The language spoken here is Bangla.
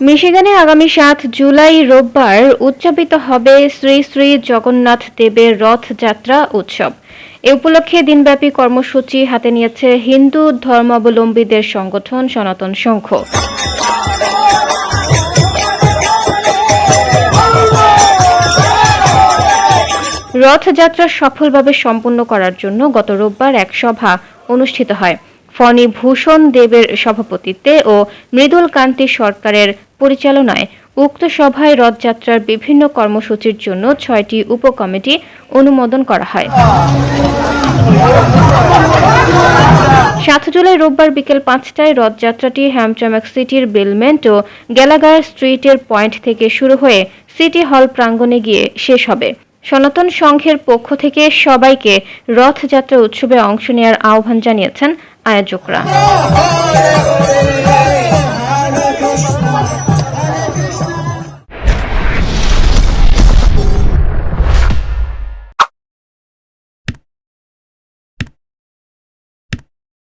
মিশিগানে আগামী ৭ জুলাই রোববার উদযাপিত হবে শ্রী শ্রী জগন্নাথ দেবের রথযাত্রা উৎসব। এ উপলক্ষে দিনব্যাপী কর্মসূচি হাতে নিয়েছে হিন্দু ধর্মাবলম্বীদের সংগঠন সনাতন সংঘ। রথযাত্রা সফলভাবে সম্পন্ন করার জন্য গত রোববার এক সভা অনুষ্ঠিত হয়। ফণী ভূষণ দেবের সভাপতিত্বে ও মৃদুল কান্তি সরকারের পরিচালনায় উক্ত সভায় রথযাত্রার বিভিন্ন কর্মসূচির জন্য ৬টি উপকমিটি অনুমোদন করা হয়। ৭ জুলাই রোববার বিকেল ৫টায় রথযাত্রাটি হ্যামট্রাম্যাক সিটির বেলমেন্ট ও গ্যালাগার স্ট্রিটের পয়েন্ট থেকে শুরু হয়ে সিটি হল প্রাঙ্গণে গিয়ে শেষ হবে। সনাতন সংঘের পক্ষ থেকে সবাইকে রথযাত্রা উৎসবে অংশ নেওয়ার আহ্বান জানিয়েছেন আয়োজকরা।